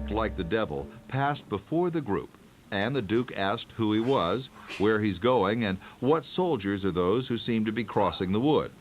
Like the devil, passed before the group, and the Duke asked who he was, where he's going, and what soldiers are those who seem to be crossing the wood.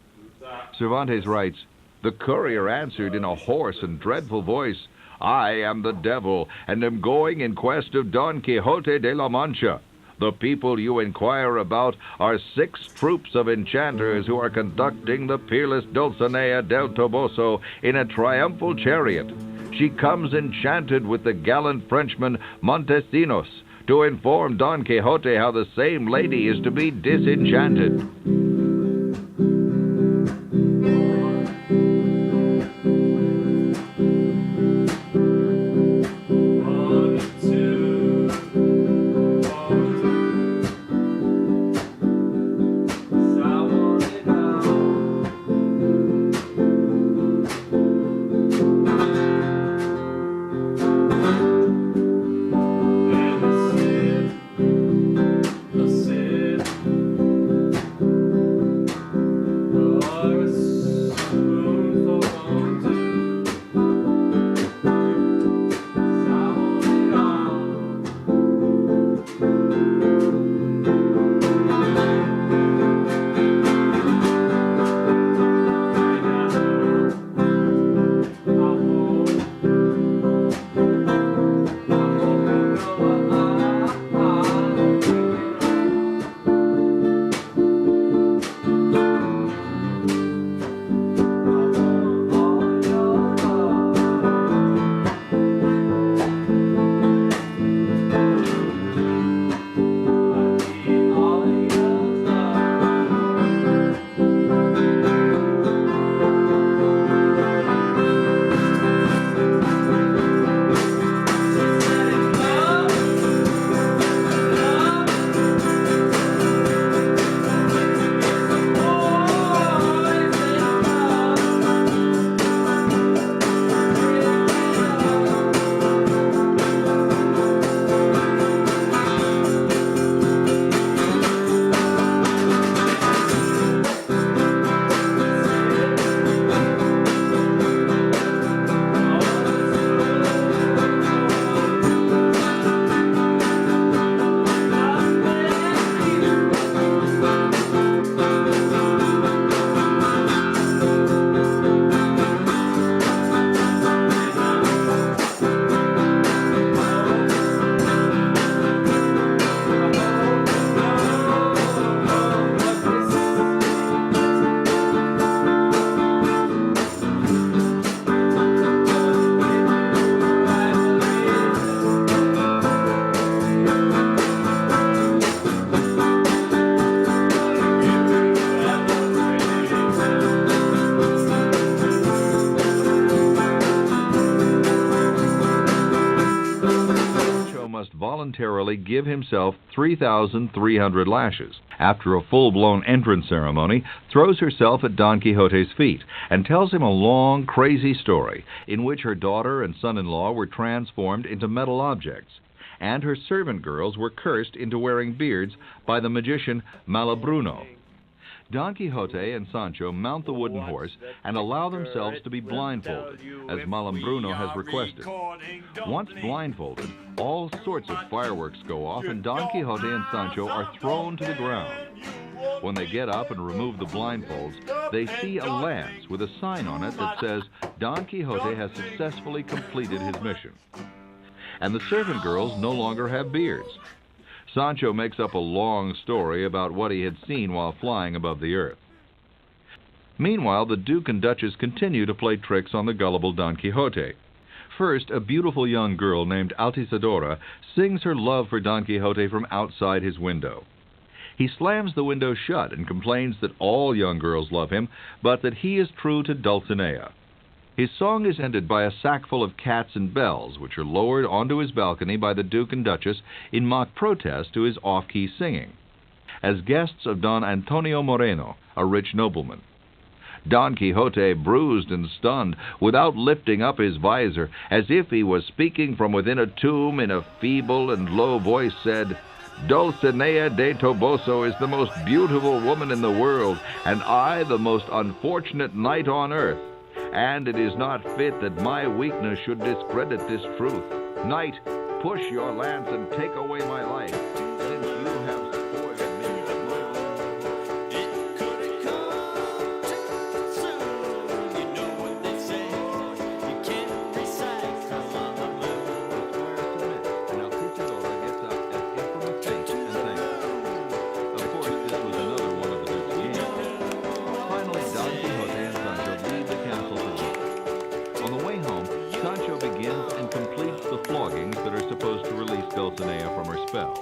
Cervantes writes, "The courier answered in a hoarse and dreadful voice, 'I am the devil, and am going in quest of Don Quixote de la Mancha. The people you inquire about are 6 troops of enchanters who are conducting the peerless Dulcinea del Toboso in a triumphal chariot. She comes enchanted with the gallant Frenchman Montesinos to inform Don Quixote how the same lady is to be disenchanted.'" Voluntarily give himself 3,300 lashes. After a full-blown entrance ceremony, throws herself at Don Quixote's feet and tells him a long, crazy story in which her daughter and son-in-law were transformed into metal objects, and her servant girls were cursed into wearing beards by the magician Malabruno. Don Quixote and Sancho mount the wooden horse and allow themselves to be blindfolded, as Malambruno has requested. Once blindfolded, all sorts of fireworks go off, and Don Quixote and Sancho are thrown to the ground. When they get up and remove the blindfolds, they see a lance with a sign on it that says, "Don Quixote has successfully completed his mission." And the servant girls no longer have beards. Sancho makes up a long story about what he had seen while flying above the earth. Meanwhile, the Duke and Duchess continue to play tricks on the gullible Don Quixote. First, a beautiful young girl named Altisidora sings her love for Don Quixote from outside his window. He slams the window shut and complains that all young girls love him, but that he is true to Dulcinea. His song is ended by a sackful of cats and bells, which are lowered onto his balcony by the Duke and Duchess in mock protest to his off-key singing, as guests of Don Antonio Moreno, a rich nobleman. Don Quixote, bruised and stunned, without lifting up his visor, as if he was speaking from within a tomb in a feeble and low voice, said, "Dulcinea de Toboso is the most beautiful woman in the world, and I the most unfortunate knight on earth. And it is not fit that my weakness should discredit this truth. Knight, push your lance and take away my life, since you have spoiled me of my life." It couldn't come too soon. You know what they say. You can't recycle on the moon. And now Quixote gets up as if from a faint and thanks. Of course, this was another one of the Duke's games. Finally, Don Quixote and Sancho leave the castle for good. On the way home, Sancho begins and completes the floggings that are supposed to release Dulcinea from her spell.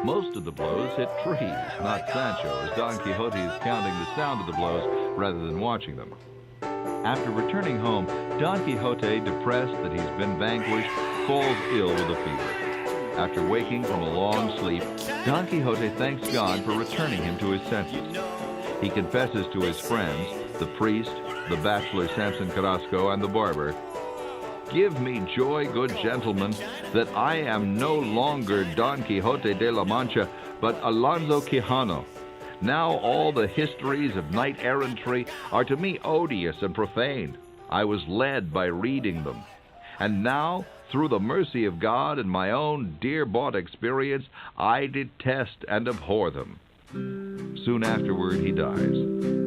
Most of the blows hit trees, not Sancho, as Don Quixote is counting the sound of the blows rather than watching them. After returning home, Don Quixote, depressed that he's been vanquished, falls ill with a fever. After waking from a long sleep, Don Quixote thanks God for returning him to his senses. He confesses to his friends, the priest, the bachelor Samson Carrasco, and the barber, "Give me joy, good gentlemen, that I am no longer Don Quixote de la Mancha, but Alonso Quijano. Now all the histories of knight-errantry are to me odious and profane. I was led by reading them. And now, through the mercy of God and my own dear-bought experience, I detest and abhor them." Soon afterward he dies.